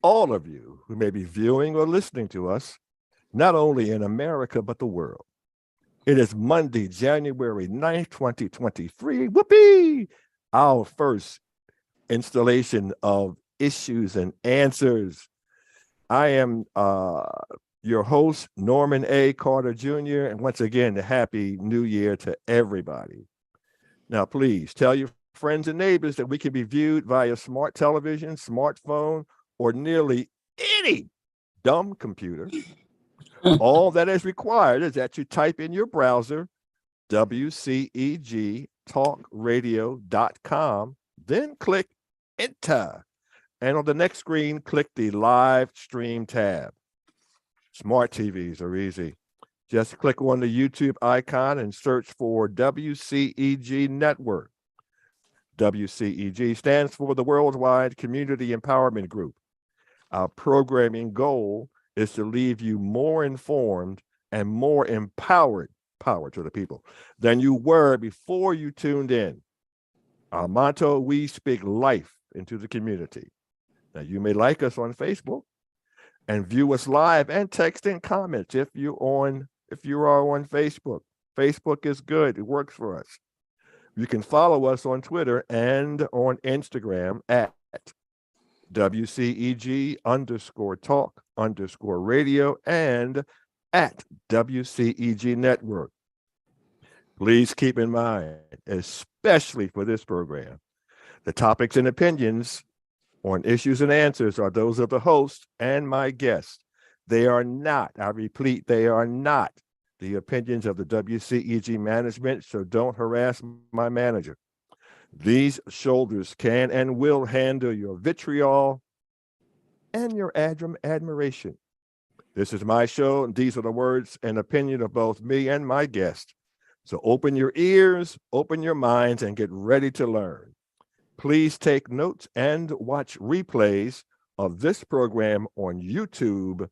all of you who may be viewing or listening to us, not only in America, but the world. It is Monday, January 9th, 2023. Whoopee! Our first installation of Issues and Answers. I am your host, Norman A. Carter Jr., and once again, a happy new year to everybody. Now, please tell your friends and neighbors that we can be viewed via smart television, smartphone, or nearly any dumb computer. All that is required is that you type in your browser, WCEG then click enter. And on the next screen, click the live stream tab. Smart TVs are easy. Just click on the YouTube icon and search for WCEG Network. WCEG stands for the Worldwide Community Empowerment Group. Our programming goal is to leave you more informed and more empowered, power to the people, than you were before you tuned in. Our motto, we speak life into the community. Now, you may like us on Facebook and view us live and text in comments if you are on Facebook. Facebook is good. It works for us. You can follow us on Twitter and on Instagram at WCEG_talk_radio and at WCEG Network. Please keep in mind, especially for this program, the topics and opinions on Issues and Answers are those of the host and my guests. They are not, I repeat, they are not the opinions of the WCEG management, so don't harass my manager. These shoulders can and will handle your vitriol and your admiration. This is my show, and these are the words and opinion of both me and my guest. So open your ears, open your minds, and get ready to learn. Please take notes and watch replays of this program on YouTube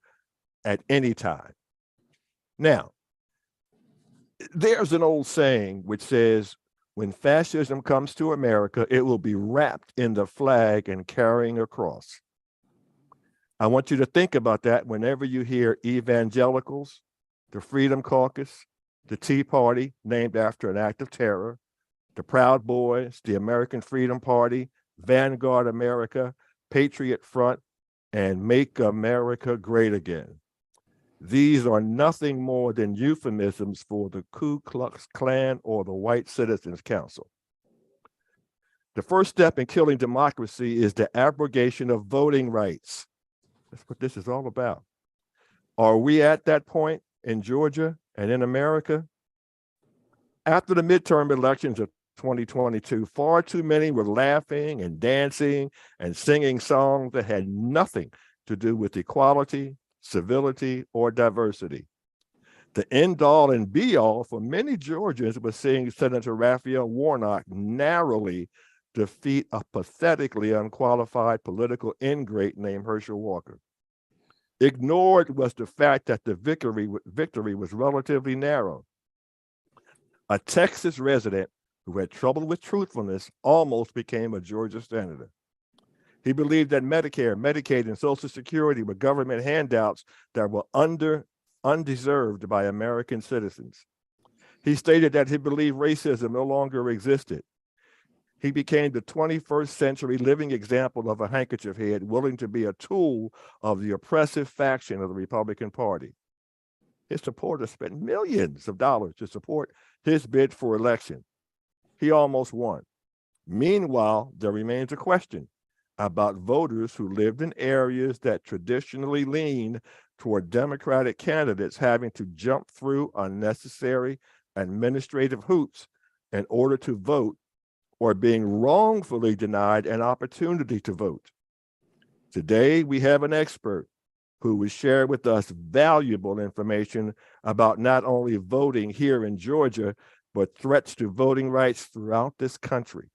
at any time. Now, there's an old saying which says, when fascism comes to America, it will be wrapped in the flag and carrying a cross. I want you to think about that whenever you hear evangelicals, the Freedom Caucus, the Tea Party, named after an act of terror, the Proud Boys, the American Freedom Party, Vanguard America, Patriot Front, and Make America Great Again. These are nothing more than euphemisms for the Ku Klux Klan or the White Citizens Council. The first step in killing democracy is the abrogation of voting rights. That's what this is all about. Are we at that point in Georgia and in America? After the midterm elections of 2022, far too many were laughing and dancing and singing songs that had nothing to do with equality, civility, or diversity. The end all and be all for many Georgians was seeing Senator Raphael Warnock narrowly defeat a pathetically unqualified political ingrate named Herschel Walker. Ignored was the fact that the victory was relatively narrow. A Texas resident who had trouble with truthfulness almost became a Georgia senator. He believed that Medicare, Medicaid, and Social Security were government handouts that were undeserved by American citizens. He stated that he believed racism no longer existed. He became the 21st century living example of a handkerchief head willing to be a tool of the oppressive faction of the Republican Party. His supporters spent millions of dollars to support his bid for election. He almost won. Meanwhile, there remains a question about voters who lived in areas that traditionally lean toward Democratic candidates having to jump through unnecessary administrative hoops in order to vote, or being wrongfully denied an opportunity to vote. Today, we have an expert who will share with us valuable information about not only voting here in Georgia, but threats to voting rights throughout this country.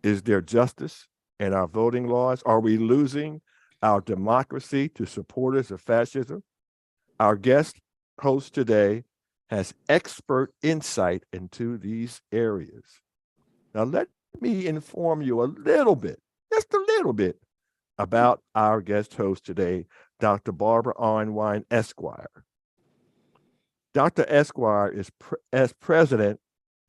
Is there justice in our voting laws? Are we losing our democracy to supporters of fascism? Our guest host today has expert insight into these areas. Now, let me inform you a little bit, just a little bit, about our guest host today, Dr. Barbara Arnwine, Esquire. Dr. Esquire is as president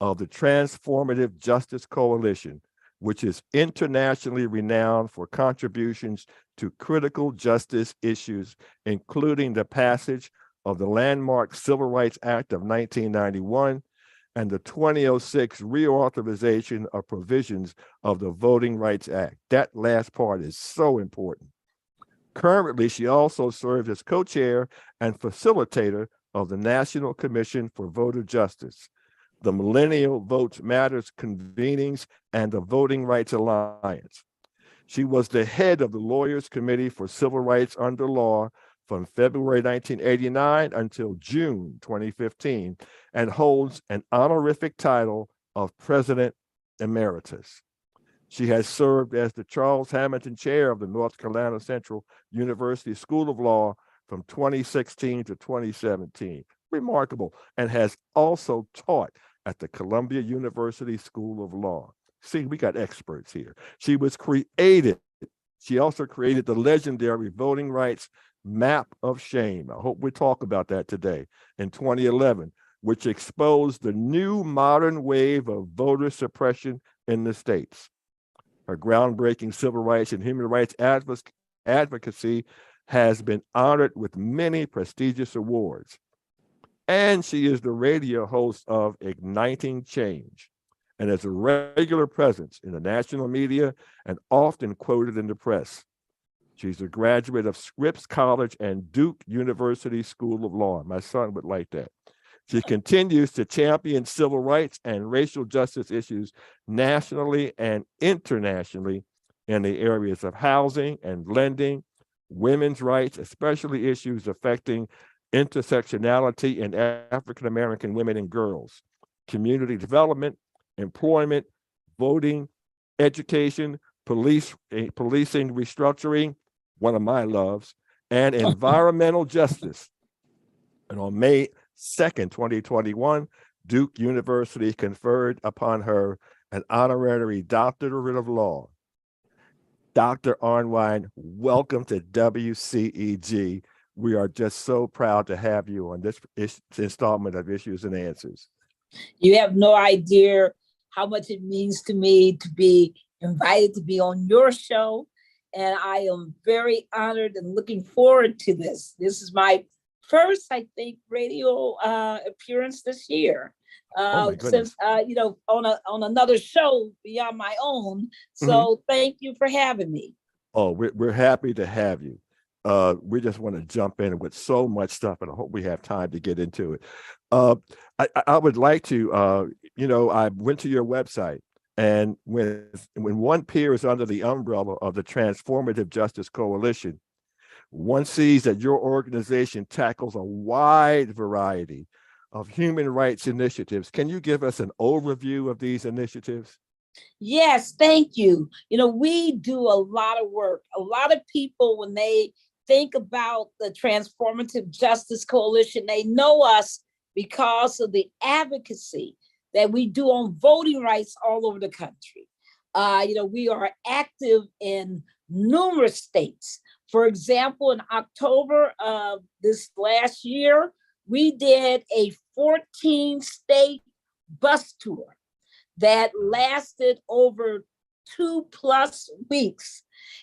of the Transformative Justice Coalition, which is internationally renowned for contributions to critical justice issues, including the passage of the landmark Civil Rights Act of 1991 and the 2006 reauthorization of provisions of the Voting Rights Act. That last part is so important. Currently, she also serves as co-chair and facilitator of the National Commission for Voter Justice, the Millennial Votes Matters convenings, and the Voting Rights Alliance. She was the head of the Lawyers Committee for Civil Rights under Law from February 1989 until June 2015, and holds an honorific title of President Emeritus. She has served as the Charles Hamilton Chair of the North Carolina Central University School of Law from 2016 to 2017. Remarkable, and has also taught at the Columbia University School of Law. See, we got experts here. She also created the legendary Voting Rights Map of Shame. I hope we talk about that today, in 2011, which exposed the new modern wave of voter suppression in the states. Her groundbreaking civil rights and human rights advocacy has been honored with many prestigious awards. And she is the radio host of Igniting Change and is a regular presence in the national media and often quoted in the press. She's a graduate of Scripps College and Duke University School of Law. My son would like that. She continues to champion civil rights and racial justice issues nationally and internationally in the areas of housing and lending, women's rights, especially issues affecting intersectionality in African-American women and girls, community development, employment, voting, education, policing restructuring, one of my loves, and environmental justice. And on May 2nd, 2021, Duke University conferred upon her an honorary doctorate of law. Dr. Arnwine, welcome to WCEG. We are just so proud to have you on this installment of Issues and Answers. You have no idea how much it means to me to be invited to be on your show. And I am very honored and looking forward to this. This is my first, I think, radio appearance this year. Since on another show beyond my own. So Thank you for having me. Oh, we're happy to have you. We just want to jump in with so much stuff, and I hope we have time to get into it. I would like to, I went to your website, and when one peers under the umbrella of the Transformative Justice Coalition, one sees that your organization tackles a wide variety of human rights initiatives. Can you give us an overview of these initiatives? Yes, thank you. We do a lot of work. A lot of people, when they think about the Transformative Justice Coalition, they know us because of the advocacy that we do on voting rights all over the country. We are active in numerous states. For example, in October of this last year, we did a 14-state bus tour that lasted over 2+ weeks.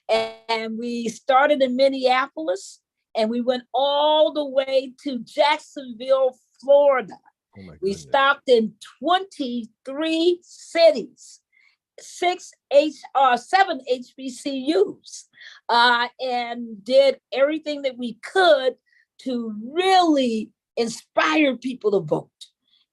And we started in Minneapolis, and we went all the way to Jacksonville, Florida. We stopped in 23 cities, 7 HBCUs, and did everything that we could to really inspire people to vote,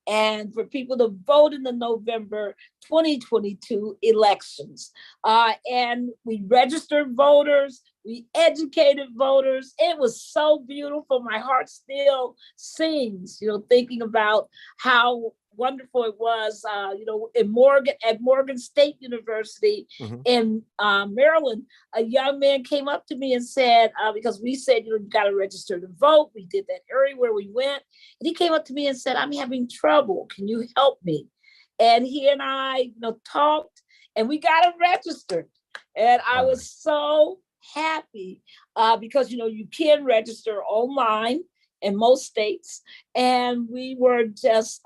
and for people to vote in the November 2022 elections. And we registered voters, we educated voters. It was so beautiful. My heart still sings, thinking about how wonderful it was, at Morgan State University in Maryland. A young man came up to me and said, because we said, you got to register to vote. We did that everywhere we went. And he came up to me and said, I'm having trouble. Can you help me? And he and I, talked, and we got him registered. And I was so happy because, you can register online in most states. And we were just,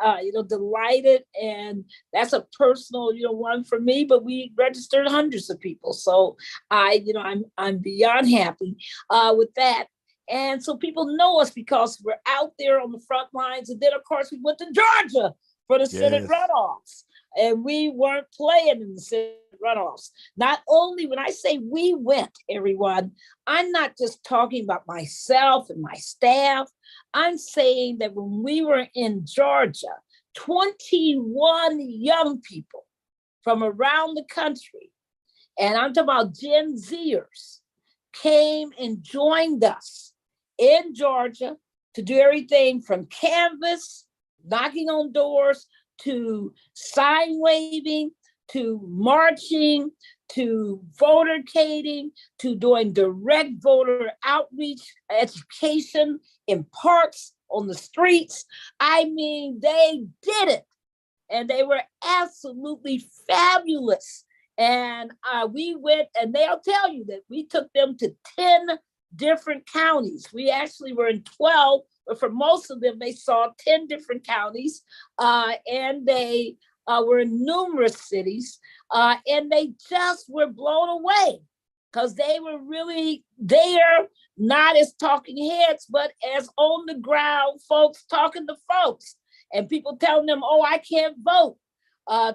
delighted. And that's a personal, one for me, but we registered hundreds of people. So I'm beyond happy with that. And so people know us because we're out there on the front lines. And then, of course, we went to Georgia for the Senate runoffs. And we weren't playing in the Senate runoffs. Not only when I say we went, everyone, I'm not just talking about myself and my staff. I'm saying that when we were in Georgia, 21 young people from around the country, and I'm talking about Gen Zers, came and joined us in Georgia to do everything from canvas, knocking on doors, to sign waving, to marching, to votercating, to doing direct voter outreach, education in parks, on the streets. I mean, they did it. And they were absolutely fabulous. And we went, and they'll tell you that we took them to 10 different counties. We actually were in 12, but for most of them, they saw 10 different counties. And they were in numerous cities. And they just were blown away because they were really there, not as talking heads, but as on the ground folks talking to folks. And people telling them, oh, I can't vote.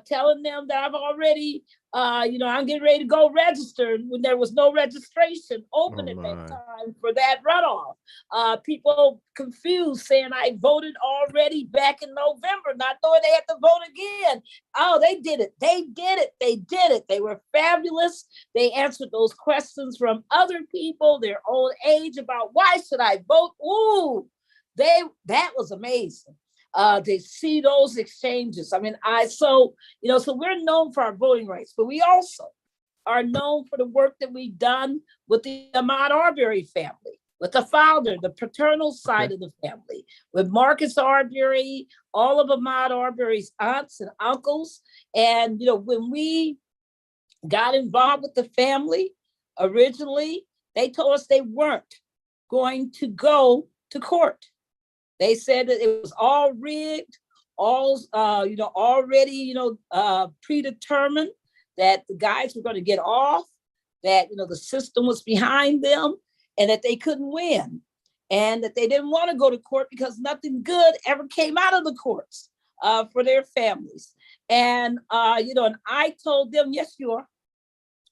Telling them that I've already, I'm getting ready to go register when there was no registration open at that time for that runoff. People confused saying I voted already back in November, not knowing they had to vote again. Oh, they did it. They did it. They did it. They were fabulous. They answered those questions from other people, their own age, about why should I vote? Ooh, that was amazing. To see those exchanges. I mean, so we're known for our voting rights, but we also are known for the work that we've done with the Ahmaud Arbery family, with the founder, the paternal side of the family, with Marcus Arbery, all of Ahmaud Arbery's aunts and uncles. And, when we got involved with the family, originally, they told us they weren't going to go to court. They said that it was all rigged, all already predetermined, that the guys were going to get off, that the system was behind them, and that they couldn't win, and that they didn't want to go to court because nothing good ever came out of the courts for their families. And and I told them, yes, you are.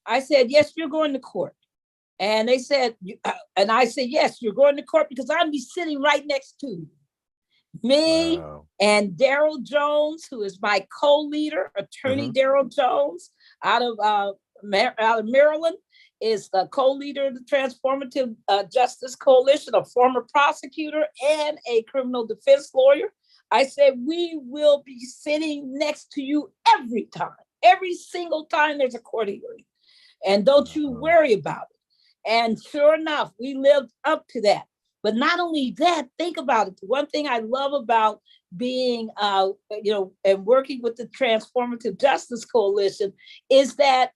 I said, yes, you're going to court. And they said, and I said, yes, you're going to court because I'll be sitting right next to you. Me and Daryl Jones, who is my co-leader, attorney Daryl Jones, out of Maryland, is the co-leader of the Transformative Justice Coalition, a former prosecutor and a criminal defense lawyer. I said, we will be sitting next to you every single time there's a court hearing. And don't you worry about it. And sure enough, we lived up to that. But not only that, think about it. The one thing I love about being, and working with the Transformative Justice Coalition is that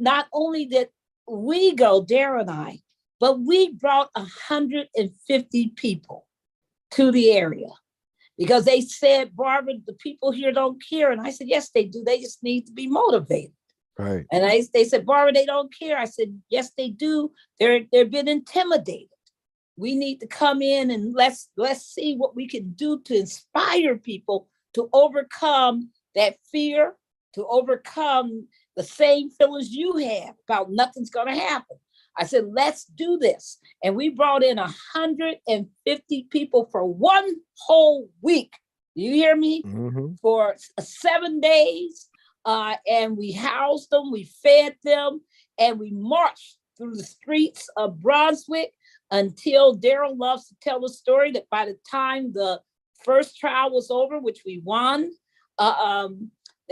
not only did we go, Darren and I, but we brought 150 people to the area because they said, Barbara, the people here don't care. And I said, yes, they do. They just need to be motivated. Right. And they said, Barbara, they don't care. I said, yes, they do. They've been intimidated. We need to come in and let's see what we can do to inspire people to overcome that fear, to overcome the same feelings you have about nothing's going to happen. I said, let's do this. And we brought in 150 people for one whole week. You hear me? For 7 days. And we housed them, we fed them, and we marched through the streets of Brunswick until Daryl loves to tell the story that by the time the first trial was over, which we won, that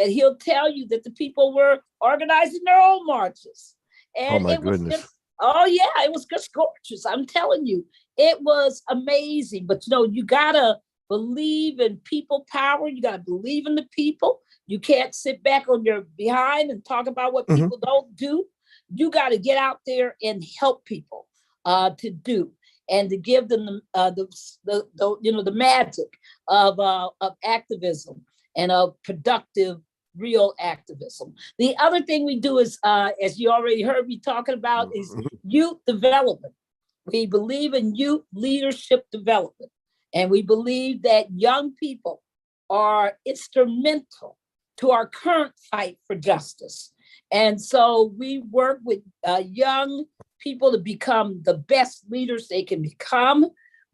he'll tell you that the people were organizing their own marches. And it was just, it was just gorgeous. I'm telling you, it was amazing. But you gotta believe in people power. You gotta believe in the people. You can't sit back on your behind and talk about what people don't do. you got to get out there and help people to do, and to give them the magic of activism and of productive, real activism. The other thing we do is, as you already heard me talking about, is youth development. We believe in youth leadership development, and we believe that young people are instrumental to our current fight for justice. And so we work with young people to become the best leaders they can become.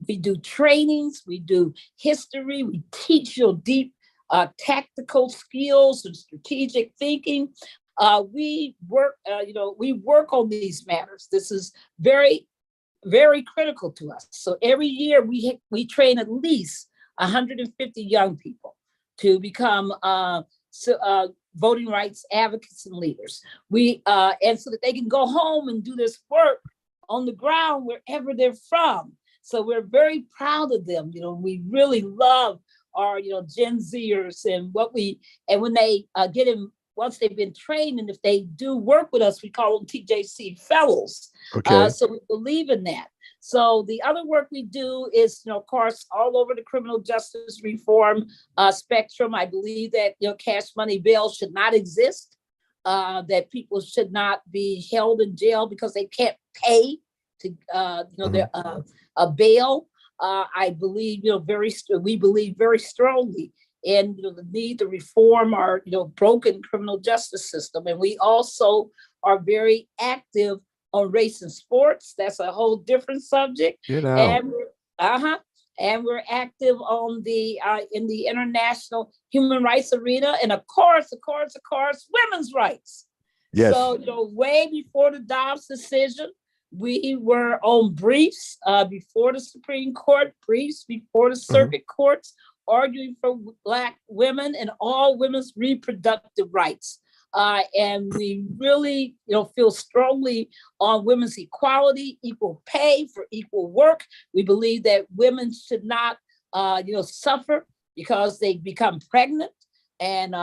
We do trainings, we do history, we teach you deep tactical skills and strategic thinking. We work on these matters. This is very, very critical to us. So every year we train at least 150 young people to become voting rights advocates and leaders. And so that they can go home and do this work on the ground wherever they're from. So we're very proud of them. We really love our, Gen Zers, and when they get in, once they've been trained, and if they do work with us, we call them TJC fellows. Okay. So we believe in that. So the other work we do is, of course, all over the criminal justice reform spectrum. I believe that, cash money bail should not exist, that people should not be held in jail because they can't pay to, their bail. I believe, we believe very strongly in the need to reform our, broken criminal justice system. And we also are very active on race and sports. That's a whole different subject. And we're active on the in the international human rights arena, and of course, women's rights. Yes. So, way before the Dobbs decision, we were on briefs before the Supreme Court, briefs before the circuit courts, arguing for Black women and all women's reproductive rights. And we really, feel strongly on women's equality, equal pay for equal work. We believe that women should not, suffer because they become pregnant and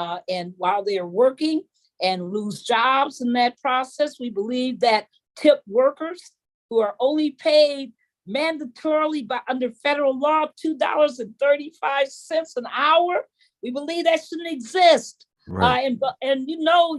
while they are working, and lose jobs in that process. We believe that tip workers who are only paid mandatorily under federal law $2.35 an hour, we believe that shouldn't exist. Right. And you know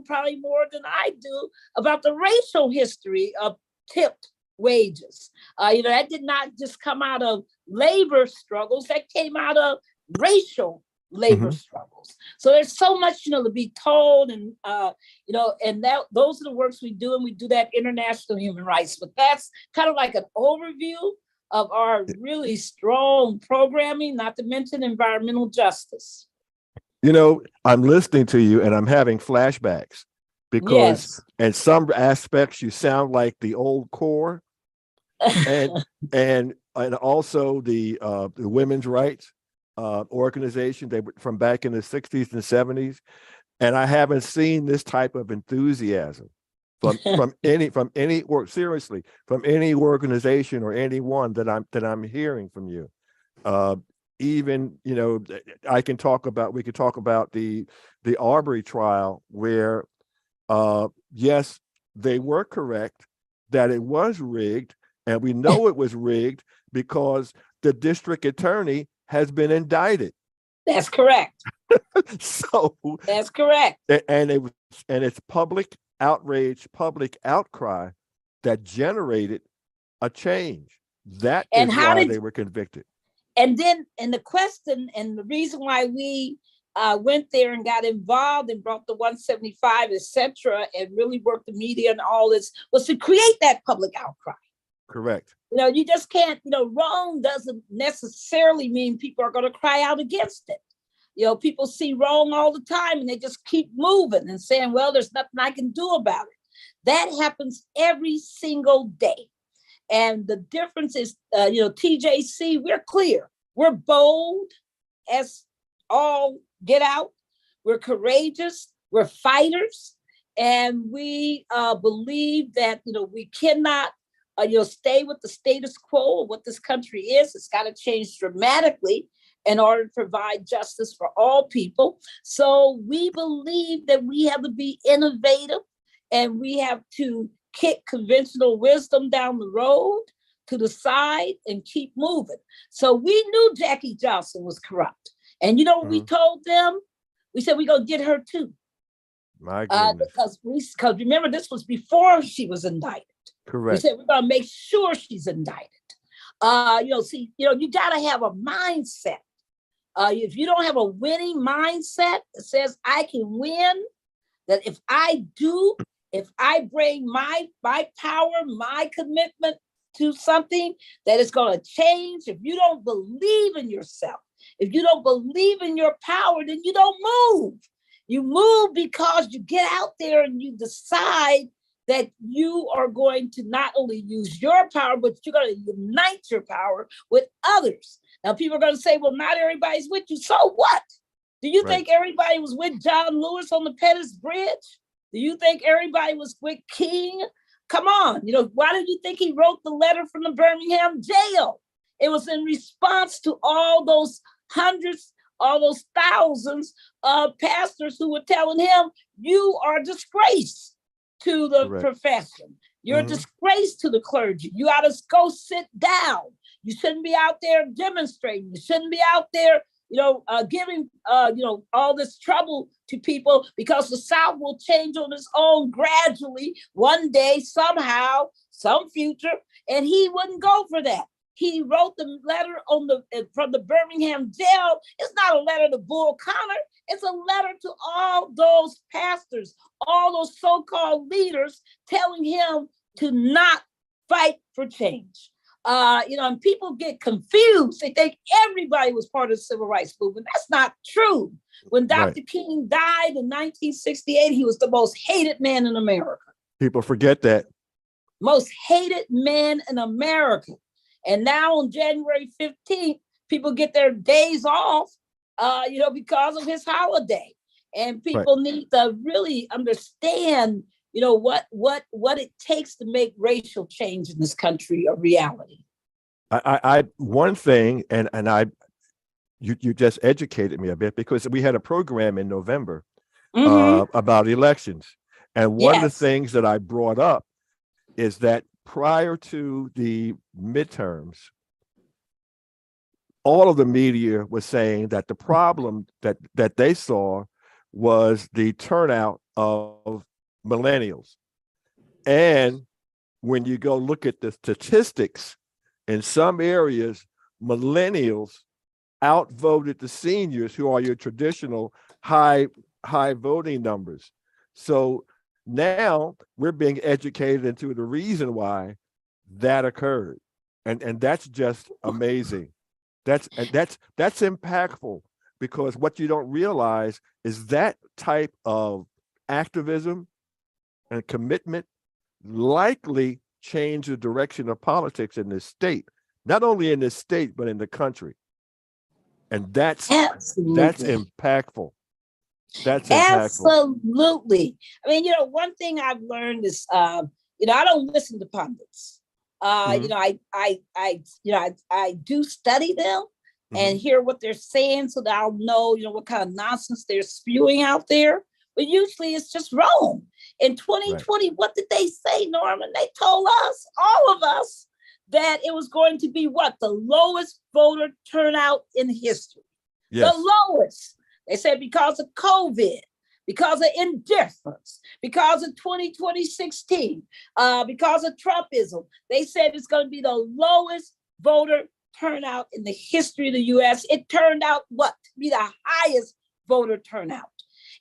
probably more than I do about the racial history of tipped wages. That did not just come out of labor struggles, that came out of racial labor struggles. So there's so much, to be told, and and those are the works we do, and we do that international human rights. But that's kind of like an overview of our really strong programming, not to mention environmental justice. I'm listening to you and I'm having flashbacks because in some aspects you sound like the old core and also the women's rights organization. They were from back in the 60s and 70s. And I haven't seen this type of enthusiasm from any work, seriously, from any organization or anyone that I'm hearing from you. Even, we could talk about the Arbery trial where, yes, they were correct that it was rigged, and we know it was rigged because the district attorney has been indicted. That's correct. So that's correct. And it's public outrage, public outcry that generated a change. That is why they were convicted. And the question and the reason why we went there and got involved and brought the 175, et cetera, and really worked the media and all this was to create that public outcry. Correct. You just can't, wrong doesn't necessarily mean people are going to cry out against it. People see wrong all the time and they just keep moving and saying, well, there's nothing I can do about it. That happens every single day. And the difference is, TJC, we're clear. We're bold as all get out. We're courageous. We're fighters. And we believe that, we cannot, stay with the status quo of what this country is. It's got to change dramatically in order to provide justice for all people. So we believe that we have to be innovative and we have to kick conventional wisdom down the road to the side and keep moving. So we knew Jackie Johnson was corrupt. And you know what we told them? We said, we're going to get her too. My goodness. Because remember, this was before she was indicted. Correct. We said, we're going to make sure she's indicted. You got to have a mindset. If you don't have a winning mindset that says I can win, that if I bring my power, my commitment to something, that it's going to change. If you don't believe in yourself, if you don't believe in your power, then you don't move. You move because you get out there and you decide that you are going to not only use your power, but you're going to unite your power with others. Now, people are going to say, well, not everybody's with you. So what? Do you think everybody was with John Lewis on the Pettus Bridge? Do you think everybody was with King? Come on. Why do you think he wrote the letter from the Birmingham jail? It was in response to all those hundreds, all those thousands of pastors who were telling him, you are a disgrace to the profession. You're a disgrace to the clergy. You ought to go sit down. You shouldn't be out there demonstrating. You shouldn't be out there, giving, all this trouble to people, because the South will change on its own gradually, one day, somehow, some future. And he wouldn't go for that. He wrote the letter from the Birmingham jail. It's not a letter to Bull Connor. It's a letter to all those pastors, all those so-called leaders, telling him to not fight for change. And people get confused. They think everybody was part of the civil rights movement. That's not true. When Dr. King died in 1968, he was the most hated man in America. People forget that. Most hated man in America. And now on January 15th, people get their days off, because of his holiday. And people need to really understand, what it takes to make racial change in this country a reality. One thing, you just educated me a bit, because we had a program in November about elections. And one of the things that I brought up is that prior to the midterms, all of the media was saying that the problem that they saw was the turnout of millennials. And when you go look at the statistics, in some areas, millennials outvoted the seniors, who are your traditional high voting numbers. So now we're being educated into the reason why that occurred. And that's just amazing. That's impactful, because what you don't realize is that type of activism and commitment likely change the direction of politics in this state, not only in this state, but in the country. And that's impactful. That's impactful. Absolutely. I mean, one thing I've learned is, I don't listen to pundits. I do study them and hear what they're saying, so that I'll know, what kind of nonsense they're spewing out there. But usually it's just wrong. In 2020, what did they say, Norman? They told us, all of us, that it was going to be the lowest voter turnout in history. Yes. The lowest. They said because of COVID, because of indifference, because of 2016, because of Trumpism. They said it's going to be the lowest voter turnout in the history of the U.S. It turned out to be the highest voter turnout.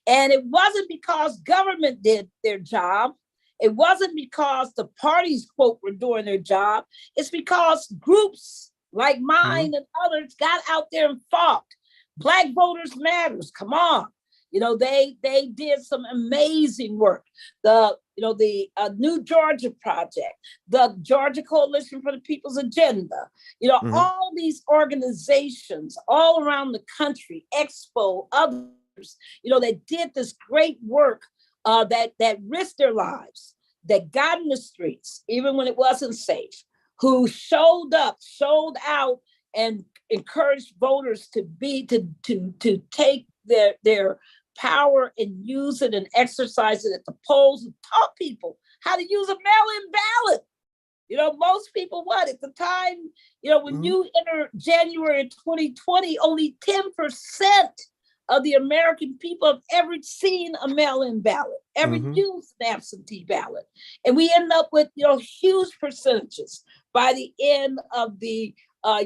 And it wasn't because government did their job. It wasn't because the parties, quote, were doing their job. It's because groups like mine and others got out there and fought. Black Voters Matters, come on. They did some amazing work. The New Georgia Project, the Georgia Coalition for the People's Agenda, all these organizations all around the country, Expo, others, that did this great work, that risked their lives, that got in the streets, even when it wasn't safe, who showed up, showed out, and encouraged voters to take their power and use it and exercise it at the polls and taught people how to use a mail-in ballot. Most people, at the time, when you enter January 2020, only 10% of the American people have ever seen a mail-in ballot, ever used an absentee ballot. And we end up with, huge percentages by the end of the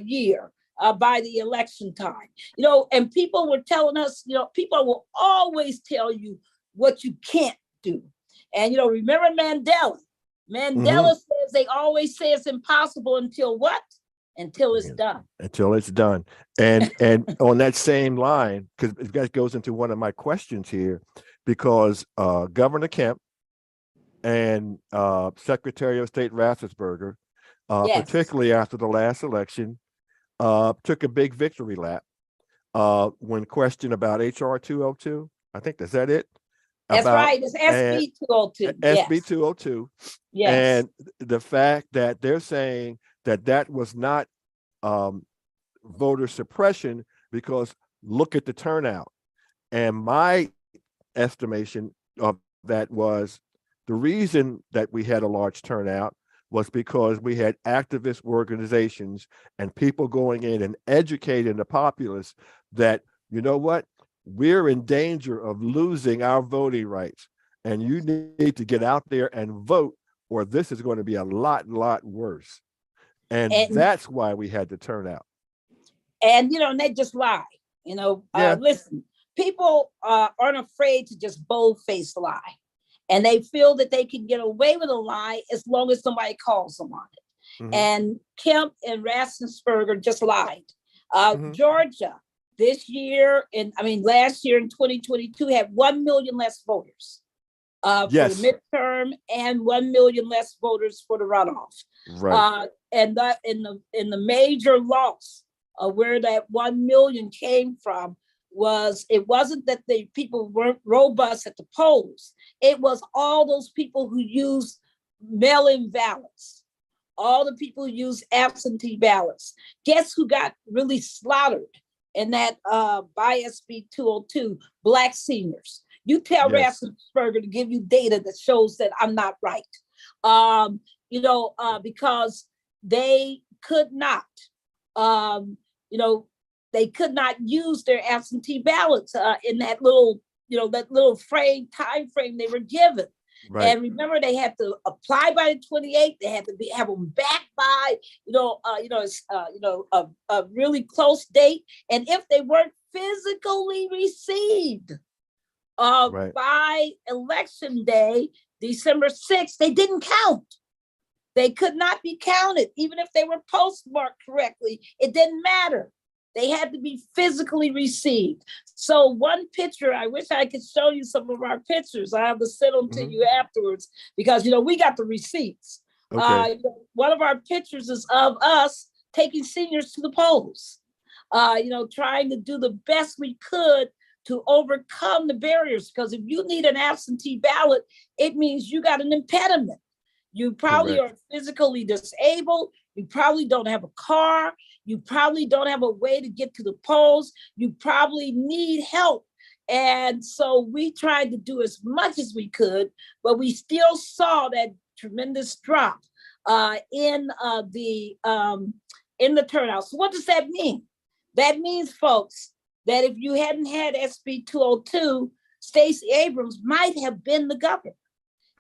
year, by the election time. And people were telling us, people will always tell you what you can't do. And, remember Mandela? Mandela says they always say it's impossible until what? Until it's done. Until it's done. And on that same line, because that goes into one of my questions here, because Governor Kemp and Secretary of State Raffensperger, particularly after the last election, took a big victory lap when questioned about HR 202. I think, is that it? That's right. It's SB 202. SB 202. Yes. And the fact that they're saying that was not voter suppression, because look at the turnout. And my estimation of that was the reason that we had a large turnout was because we had activist organizations and people going in and educating the populace that, you know what, we're in danger of losing our voting rights, and you need to get out there and vote, or this is going to be a lot worse. And that's why we had to turn out. And, they just lie. Listen, people aren't afraid to just bold-faced lie. And they feel that they can get away with a lie as long as somebody calls them on it. And Kemp and Raffensperger just lied. Georgia, last year in 2022, had 1 million less voters for the midterm and 1 million less voters for the runoff. Right. And in the major loss of where that 1 million came from it wasn't that the people weren't robust at the polls. It was all those people who used mail-in ballots, all the people who used absentee ballots. Guess who got really slaughtered in that by SB 202? Black seniors. You tell Raffensperger to give you data that shows that I'm not right. Because they could not, they could not use their absentee ballots in that little, time frame they were given. Right. And remember, they had to apply by the 28th. They had to have them back by, a really close date. And if they weren't physically received by election day, December 6th, they didn't count. They could not be counted, even if they were postmarked correctly. It didn't matter. They had to be physically received. So one picture, I wish I could show you some of our pictures. I have to send them to you afterwards because, we got the receipts. Okay. One of our pictures is of us taking seniors to the polls, trying to do the best we could to overcome the barriers. Because if you need an absentee ballot, it means you got an impediment. You probably are physically disabled. You probably don't have a car. You probably don't have a way to get to the polls. You probably need help. And so we tried to do as much as we could, but we still saw that tremendous drop in the turnout. So what does that mean? That means, folks, that if you hadn't had SB 202, Stacey Abrams might have been the governor.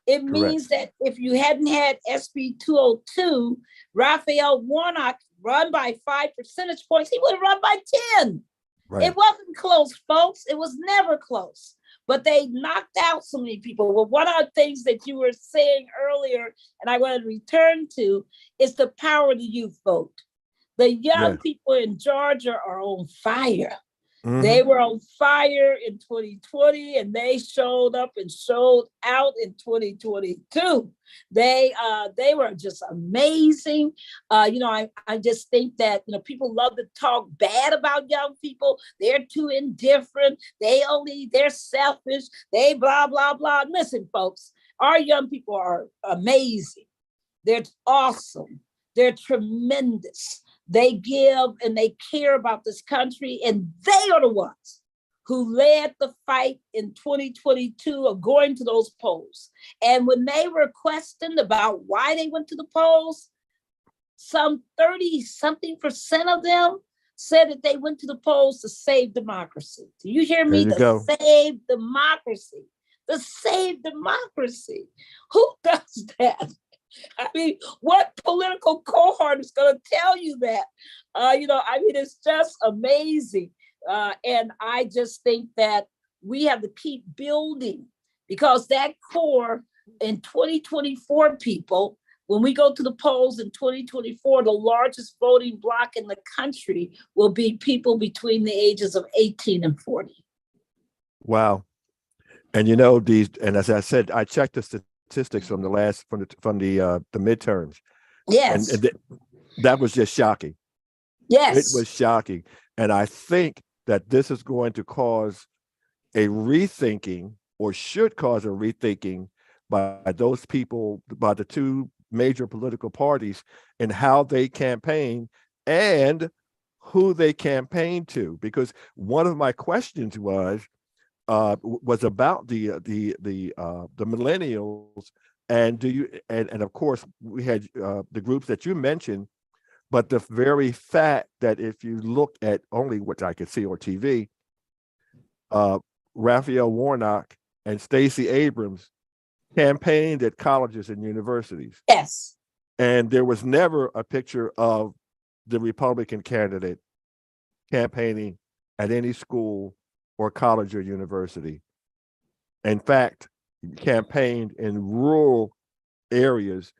It means that if you hadn't had SB 202, Raphael Warnock run by 5 percentage points, he would have run by 10. Right. It wasn't close, folks. It was never close. But they knocked out so many people. Well, one of the things that you were saying earlier, and I want to return to, is the power of the youth vote. The young people in Georgia are on fire. They were on fire in 2020, and they showed up and showed out in 2022. They were just amazing. I just think that people love to talk bad about young people. They're too indifferent. They're selfish. They blah blah blah. Listen, folks, our young people are amazing. They're awesome. They're tremendous. They give and they care about this country, and they are the ones who led the fight in 2022 of going to those polls. And when they were questioned about why they went to the polls, some 30-something% of them said that they went to the polls to save democracy. Do you hear me? Save democracy. To save democracy. Who does that? I mean, what political cohort is going to tell you that? It's just amazing. And I just think that we have to keep building, because that core in 2024 people, when we go to the polls in 2024, the largest voting bloc in the country will be people between the ages of 18 and 40. Wow. And and as I said, I checked the statistics from the midterms. Yes. And that was just shocking. Yes. It was shocking. And I think that this is going to cause a rethinking, or should cause a rethinking, by those people, by the two major political parties, in how they campaign and who they campaign to. Because one of my questions was about the millennials, and and of course we had the groups that you mentioned, but the very fact that if you look at only what I could see on TV, Raphael Warnock and Stacey Abrams campaigned at colleges and universities. Yes. And there was never a picture of the Republican candidate campaigning at any school or college or university. In fact, campaigned in rural areas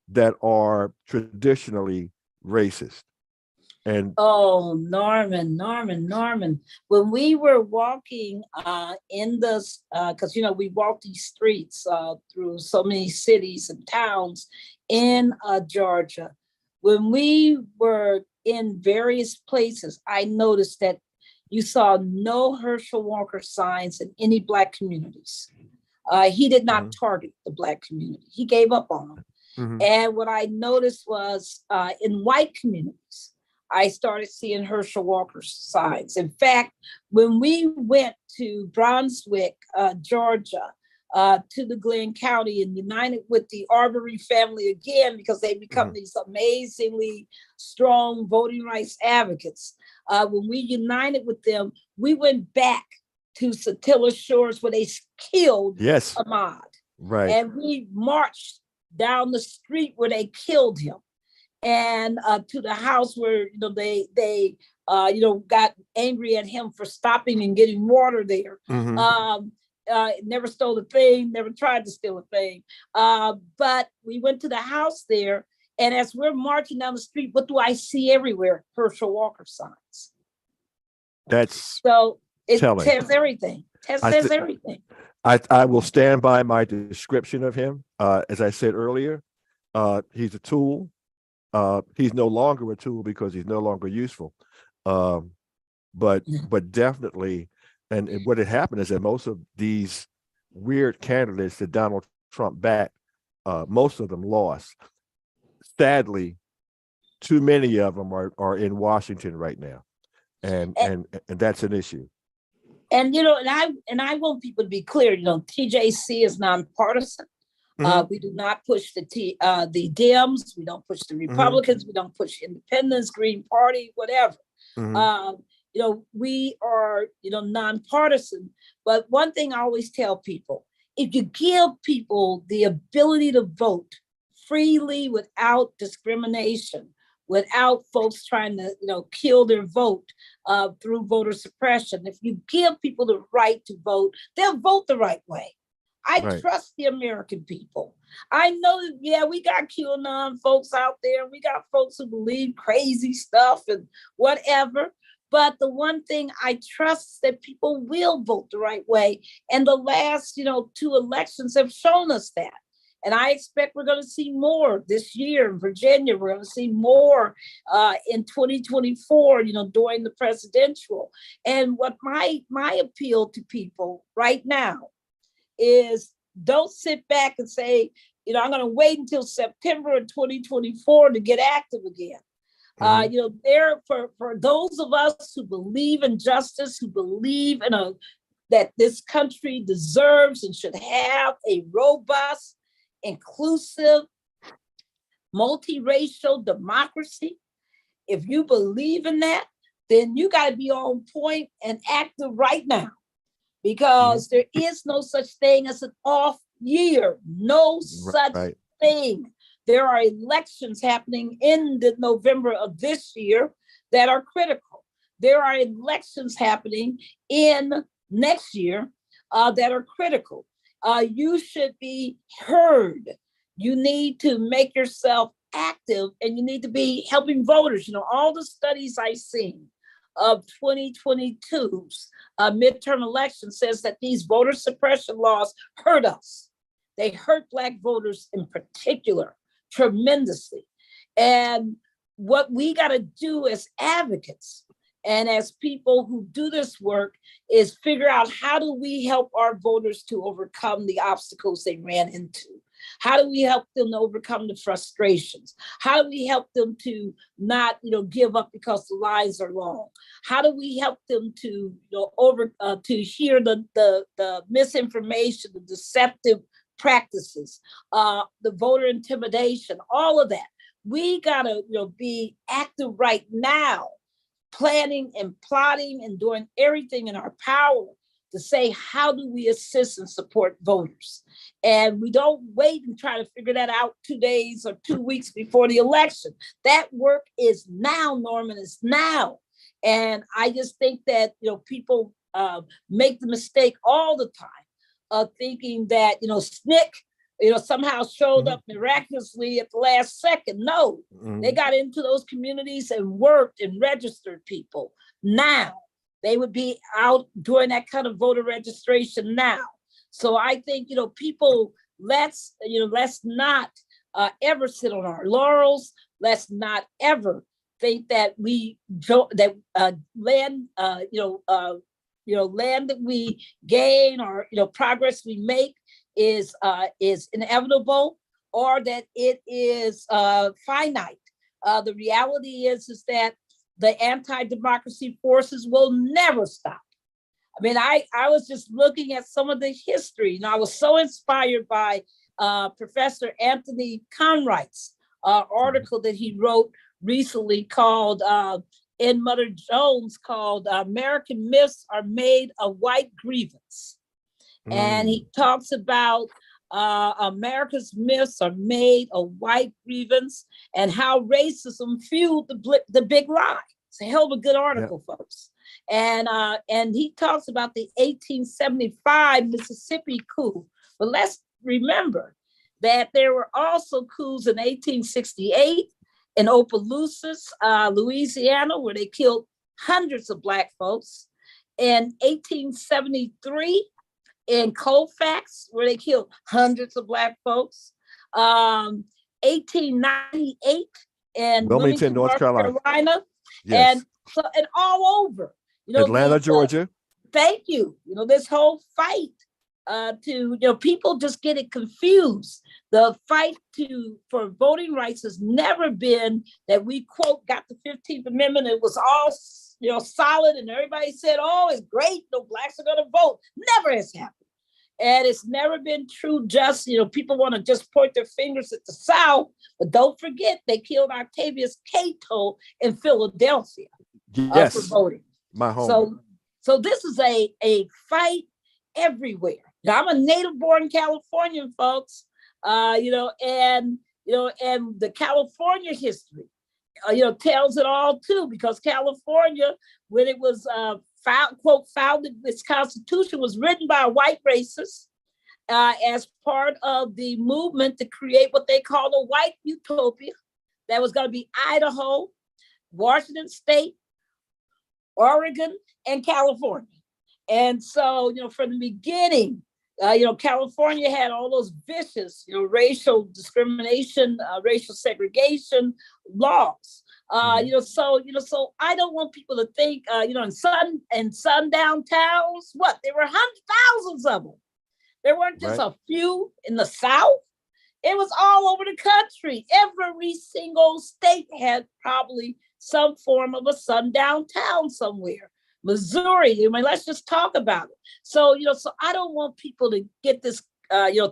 that are traditionally racist. And oh, Norman. When we were walking in the, because we walk these streets through so many cities and towns in Georgia. When we were in various places, I noticed that you saw no Herschel Walker signs in any Black communities. He did not target the Black community. He gave up on them. Mm-hmm. And what I noticed was in white communities, I started seeing Herschel Walker signs. In fact, when we went to Brunswick, Georgia, to the Glenn County and united with the Arbery family again, because they become these amazingly strong voting rights advocates. When we united with them, we went back to Satilla Shores where they killed Ahmaud. Right. And we marched down the street where they killed him, and to the house where they got angry at him for stopping and getting water there. Mm-hmm. Never stole a thing, never tried to steal a thing. But we went to the house there, and as we're marching down the street, what do I see everywhere? Herschel Walker signs. That's so it telling. Says everything. Says everything. I will stand by my description of him. As I said earlier, he's a tool. He's no longer a tool because he's no longer useful. But definitely, and what had happened is that most of these weird candidates that Donald Trump backed, most of them lost. Sadly, too many of them are in Washington right now, and that's an issue. And and I want people to be clear. TJC is nonpartisan. Mm-hmm. We do not push the Dems. We don't push the Republicans. Mm-hmm. We don't push independents, Green Party, whatever. Mm-hmm. We are nonpartisan. But one thing I always tell people: if you give people the ability to vote freely without discrimination, without folks trying to, kill their vote through voter suppression. If you give people the right to vote, they'll vote the right way. I trust the American people. I know that, we got QAnon folks out there. We got folks who believe crazy stuff and whatever. But the one thing I trust is that people will vote the right way. And the last, 2 elections have shown us that. And I expect we're going to see more this year in Virginia. We're going to see more in 2024, during the presidential. And what my appeal to people right now is, don't sit back and say, I'm going to wait until September of 2024 to get active again. There for those of us who believe in justice, who believe in that this country deserves and should have a robust, inclusive, multiracial democracy. If you believe in that, then you got to be on point and active right now, because there is no such thing as an off year. No such thing. There are elections happening in the November of this year that are critical. There are elections happening in next year that are critical. You should be heard. You need to make yourself active, and you need to be helping voters. All the studies I've seen of 2022's midterm election says that these voter suppression laws hurt us. They hurt Black voters in particular tremendously. And what we got to do as advocates and as people who do this work is figure out, how do we help our voters to overcome the obstacles they ran into? How do we help them to overcome the frustrations? How do we help them to not, give up because the lines are long? How do we help them to, to hear the misinformation, the deceptive practices, the voter intimidation, all of that? We gotta, be active right now, planning and plotting and doing everything in our power to say, how do we assist and support voters? And we don't wait and try to figure that out 2 days or 2 weeks before the election. That work is now, Norman, is now. And I just think that, people make the mistake all the time of thinking that, SNCC, somehow showed up miraculously at the last second. No, they got into those communities and worked and registered people. Now, they would be out doing that kind of voter registration now. So I think, people, let's not ever sit on our laurels. Let's not ever think that land that we gain, or progress we make is inevitable, or that it is finite. The reality is that the anti-democracy forces will never stop. I mean, I was just looking at some of the history, I was so inspired by Professor Anthony Conright's article that he wrote recently called, in Mother Jones, called American Myths Are Made of White Grievance. And he talks about America's myths are made of white grievance and how racism fueled the big lie. It's a hell of a good article, folks. And he talks about the 1875 Mississippi coup. But let's remember that there were also coups in 1868 in Opelousas, Louisiana, where they killed hundreds of Black folks. In 1873, in Colfax, where they killed hundreds of Black folks. 1898 in Wilmington, North Carolina. Yes. And all over. Atlanta, Georgia. Thank you. This whole fight people just get it confused. The fight for voting rights has never been that we, quote, got the 15th Amendment. It was all, solid, and everybody said, oh, it's great, Blacks are going to vote. Never has happened. And it's never been true people want to just point their fingers at the South, but don't forget they killed Octavius Cato in Philadelphia for voting. My home. So this is a fight everywhere. Now, I'm a native-born Californian, folks, and the California history, tells it all too, because California, when it was founded, its constitution was written by a white racist as part of the movement to create what they call a white utopia that was going to be Idaho, Washington State, Oregon, and California. And so, from the beginning, California had all those vicious, racial discrimination, racial segregation laws. So I don't want people to think, in sundown towns, there were thousands of them. There weren't just a few in the South. It was all over the country. Every single state had probably some form of a sundown town somewhere. Missouri, I mean, let's just talk about it. So, so I don't want people to get this,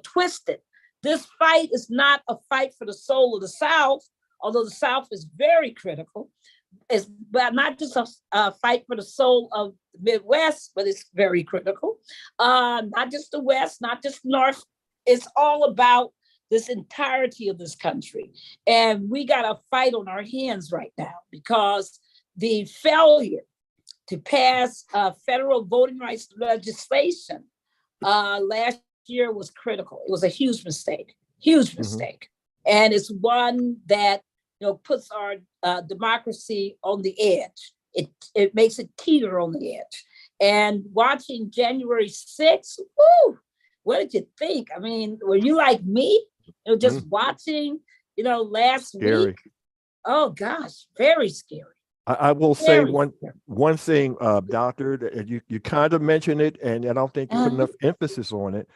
twisted. This fight is not a fight for the soul of the South, although the South is very critical. It's but not just a fight for the soul of the Midwest, but it's very critical. Not just the West, not just North. It's all about this entirety of this country. And we got a fight on our hands right now because the failure to pass federal voting rights legislation last year was critical. It was a huge mistake, huge mistake. And it's one that puts our democracy on the edge. It makes it teeter on the edge. And watching January 6th, whoo, what did you think? I mean, were you like me? Just watching, last Scary. week. Oh gosh, very scary. I will say one thing, Doctor, that you kind of mentioned it, and I don't think you put enough emphasis on it.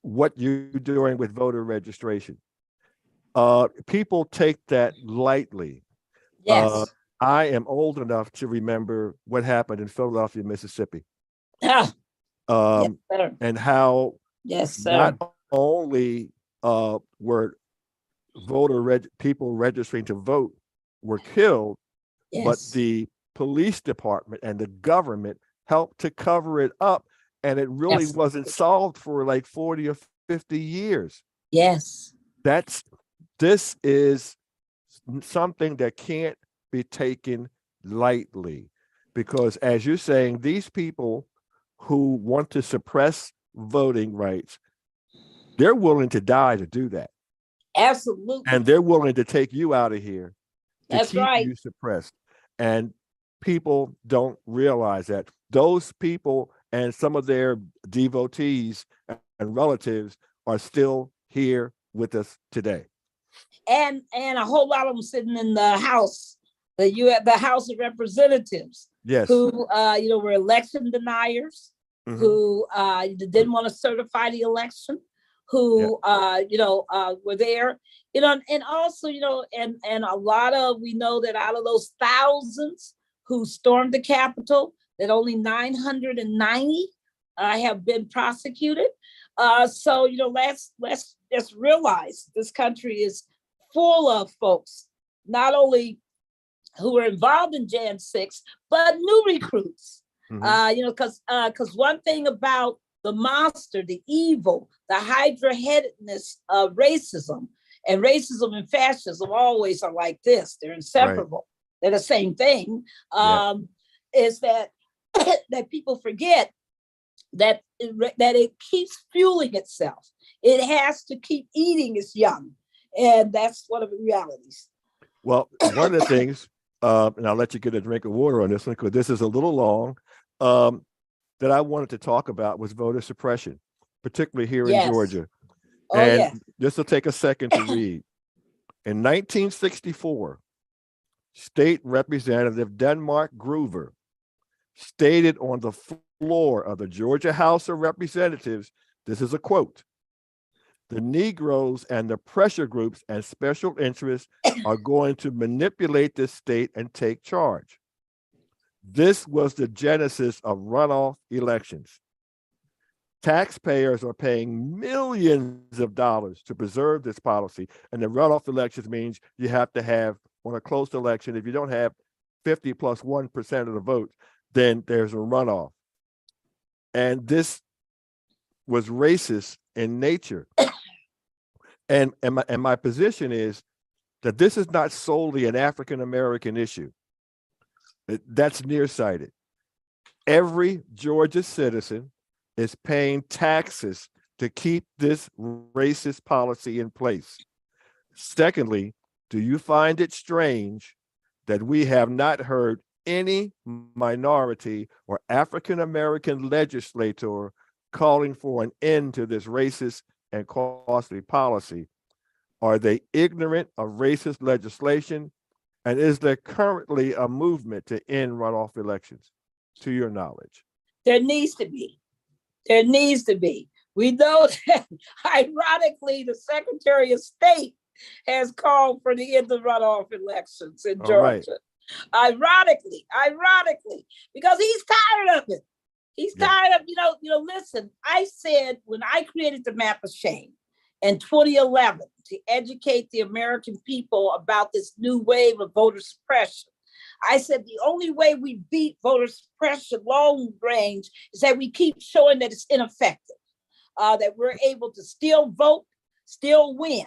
What you're doing with voter registration. People take that lightly. Yes. I am old enough to remember what happened in Philadelphia, Mississippi. Yes, And how not only were people registering to vote were killed, but the police department and the government helped to cover it up, and it really wasn't solved for like 40 or 50 years. Yes. This is something that can't be taken lightly, because as you're saying, these people who want to suppress voting rights, they're willing to die to do that. Absolutely. And they're willing to take you out of here to That's keep right. you suppressed. And people don't realize that. Those people and some of their devotees and relatives are still here with us today. And a whole lot of them sitting in the House, the House of Representatives. Yes. Who were election deniers, who didn't want to certify the election, who were there, and also and a lot of, we know that out of those thousands who stormed the Capitol, that only 990 have been prosecuted. So let's just realize this country is full of folks, not only who were involved in Jan 6, but new recruits. Because one thing about the monster, the evil, the hydra-headedness of racism, and racism and fascism always are like this. They're inseparable. Right. They're the same thing. Is that that people forget that it keeps fueling itself. It has to keep eating its young. And that's one of the realities. Well, one of the things, and I'll let you get a drink of water on this one because this is a little long, that I wanted to talk about was voter suppression, particularly here in Georgia. This will take a second to read. In 1964, State Representative Denmark Groover stated on the floor of the Georgia House of Representatives, this is a quote, "The Negroes and the pressure groups and special interests are going to manipulate this state and take charge." This was the genesis of runoff elections. Taxpayers are paying millions of dollars to preserve this policy. And the runoff elections means you have to have, on a close election, if you don't have 50 plus 1% of the vote, then there's a runoff. And this was racist in nature. And my position is that this is not solely an African-American issue. That's nearsighted. Every Georgia citizen is paying taxes to keep this racist policy in place. Secondly, do you find it strange that we have not heard any minority or African-American legislator calling for an end to this racist and costly policy? Are they ignorant of racist legislation? And is there currently a movement to end runoff elections, to your knowledge? There needs to be. There needs to be. We know that, ironically, the Secretary of State has called for the end of runoff elections in Georgia. Ironically, because he's tired of it. He's tired of, listen, I said when I created the map of shame in 2011 to educate the American people about this new wave of voter suppression, I said the only way we beat voter suppression long range is that we keep showing that it's ineffective, that we're able to still vote, still win.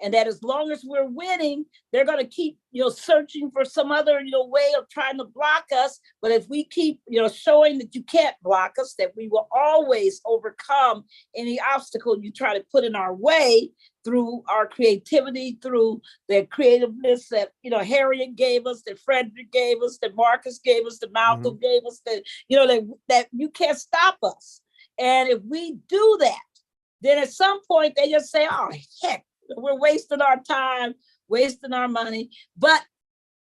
And that as long as we're winning, they're going to keep, searching for some other, way of trying to block us. But if we keep, showing that you can't block us, that we will always overcome any obstacle you try to put in our way through our creativity, through the creativeness that, Harriet gave us, that Frederick gave us, that Marcus gave us, that Malcolm gave us, that, that you can't stop us. And if we do that, then at some point they just say, oh, heck, we're wasting our time, wasting our money, but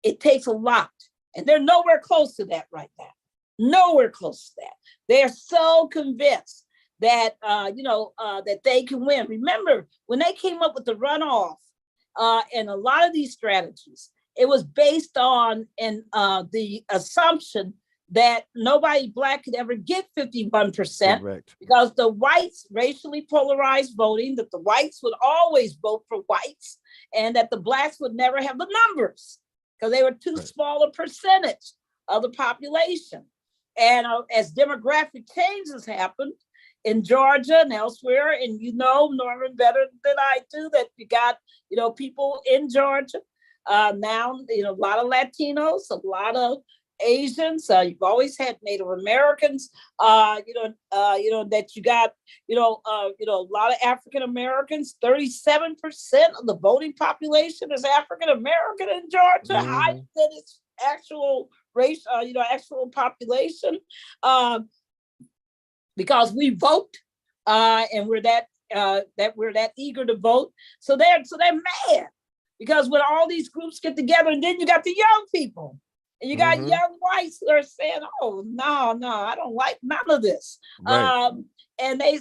it takes a lot. And they're nowhere close to that right now. Nowhere close to that. They're so convinced that, that they can win. Remember, when they came up with the runoff and a lot of these strategies, it was based on the assumption that nobody Black could ever get 51%. Correct. Because the whites, racially polarized voting, that the whites would always vote for whites, and that the Blacks would never have the numbers because they were too small a percentage of the population. And as demographic changes happened in Georgia and elsewhere, and Norman better than I do, that you got, people in Georgia now, a lot of Latinos, a lot of Asians, you've always had Native Americans, that you got, a lot of African Americans. 37% of the voting population is African American in Georgia, higher than its actual race, actual population, because we vote, and we're that eager to vote. So they're mad because when all these groups get together, and then you got the young people. And you got young whites who are saying, oh, no, I don't like none of this. Right.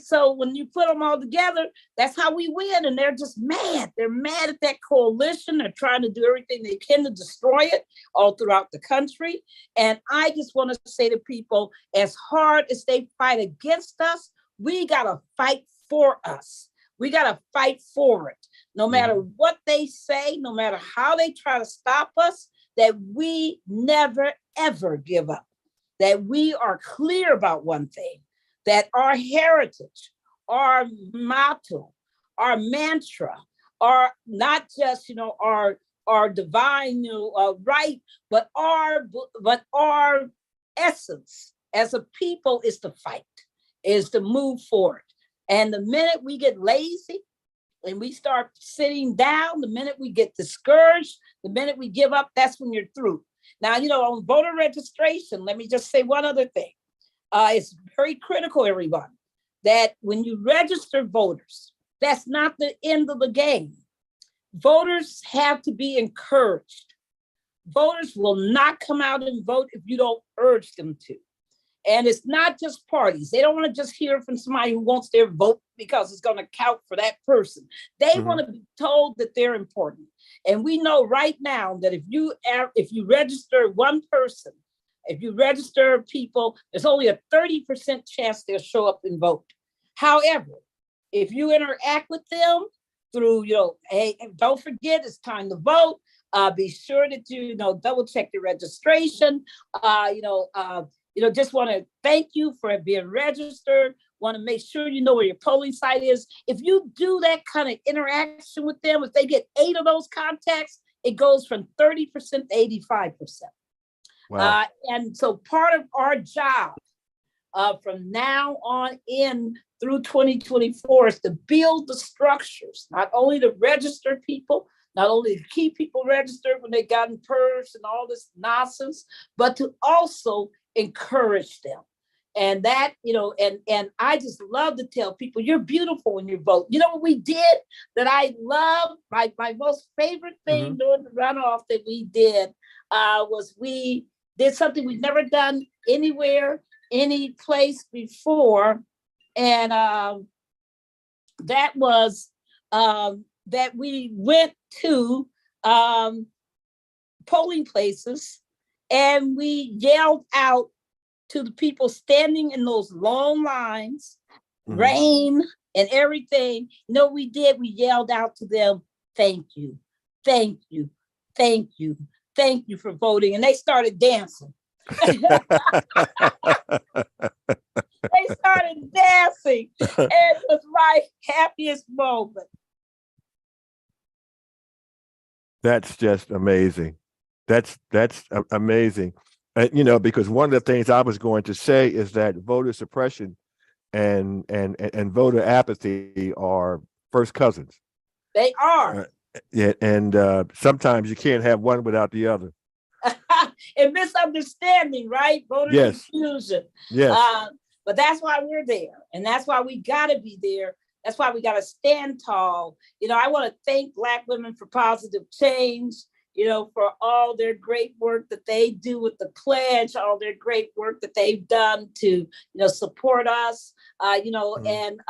So when you put them all together, that's how we win. And they're just mad. They're mad at that coalition. They're trying to do everything they can to destroy it all throughout the country. And I just want to say to people, as hard as they fight against us, we got to fight for us. We got to fight for it. No matter what they say, no matter how they try to stop us, that we never, ever give up, that we are clear about one thing, that our heritage, our motto, our mantra, are not just, our divine right, but our essence as a people is to fight, is to move forward. And the minute we get lazy, and we start sitting down, the minute we get discouraged, the minute we give up, that's when you're through. Now, on voter registration, let me just say one other thing. It's very critical, everyone, that when you register voters, that's not the end of the game. Voters have to be encouraged. Voters will not come out and vote if you don't urge them to. And it's not just parties. They don't want to just hear from somebody who wants their vote because it's going to count for that person. They want to be told that they're important. And we know right now that if you register one person, if you register people, there's only a 30% chance they'll show up and vote. However, if you interact with them through, hey, don't forget, it's time to vote. Be sure that you double check your registration. Just want to thank you for being registered. Want to make sure you know where your polling site is. If you do that kind of interaction with them, if they get 8 of those contacts, it goes from 30% to 85%. Wow. And so part of our job from now on in through 2024 is to build the structures, not only to register people, not only to keep people registered when they got in PERS and all this nonsense, but to also encourage them. And that, and I just love to tell people, you're beautiful when you vote. You know what we did that I love? My most favorite thing during the runoff that we did was we did something we've never done anywhere, any place before. And that was that we went to polling places and we yelled out to the people standing in those long lines, rain and everything. You know what we did? We yelled out to them, thank you, thank you, thank you, thank you for voting. And they started dancing. They started dancing. And it was my happiest moment. That's just amazing. That's amazing. You know, because one of the things I was going to say is that voter suppression and voter apathy are first cousins. They are. Yeah, and sometimes you can't have one without the other. And misunderstanding, right? Voter confusion. Yes. But that's why we're there. And that's why we got to be there. That's why we got to stand tall. You know, I want to thank Black Women for Positive Change, you know, for all their great work that they do with the pledge, all their great work that they've done to, you know, support us, you know, and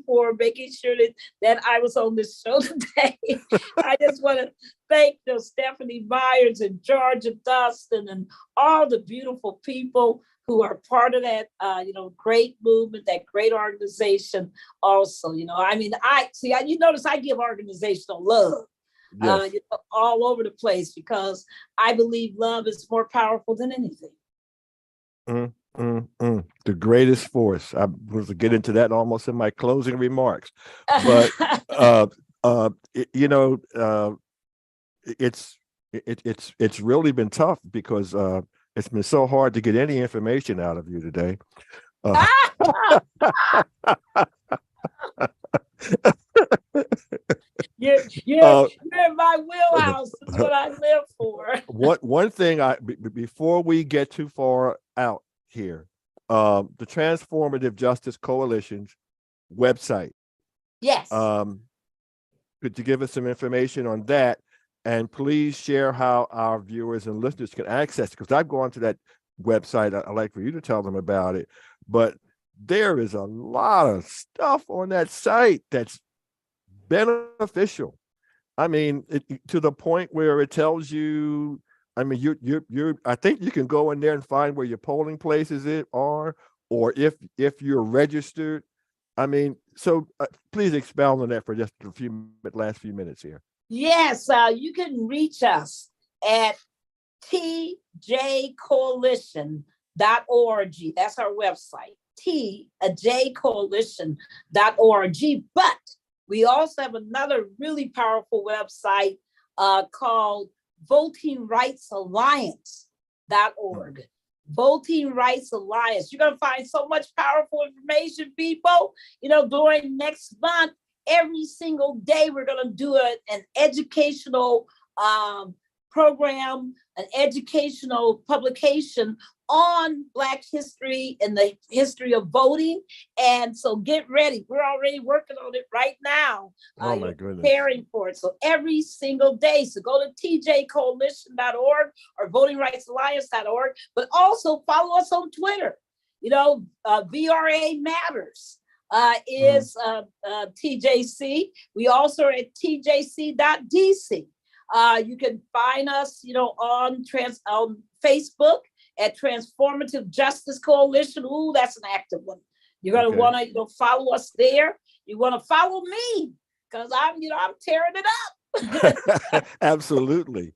for making sure that I was on this show today. I just want to thank, you know, Stephanie Myers and Georgia Dustin and all the beautiful people who are part of that, you know, great movement, that great organization also. You know, I mean, you notice I give organizational love. Yes. You know, all over the place, because I believe love is more powerful than anything. The greatest force. I was to get into that almost in my closing remarks, but you know, it's really been tough because it's been so hard to get any information out of you today. You're in my wheelhouse. That's what I live for. One thing before we get too far out here, the Transformative Justice Coalition's website. Yes. Could you give us some information on that? And please share how our viewers and listeners can access it, because I've gone to that website. I'd like for you to tell them about it. But there is a lot of stuff on that site that's beneficial. I mean, to the point where it tells you, I mean, you're I think you can go in there and find where your polling places are, or if you're registered. I mean, so please expound on that for just last few minutes here. Yes, you can reach us at tjcoalition.org. That's our website, tjcoalition.org. But we also have another really powerful website called votingrightsalliance.org. Voting Rights Alliance. You're going to find so much powerful information, people. You know, during next month, every single day, we're going to do an educational program, an educational publication on Black history and the history of voting. And so get ready. We're already working on it right now. Oh my goodness. Preparing for it. So every single day. So go to tjcoalition.org or votingrightsalliance.org, but also follow us on Twitter. You know, VRA Matters is TJC. We also are at tjc.dc. You can find us, you know, on Facebook at Transformative Justice Coalition. Ooh, that's an active one. You're going to want to follow us there. You want to follow me because I'm tearing it up. Absolutely.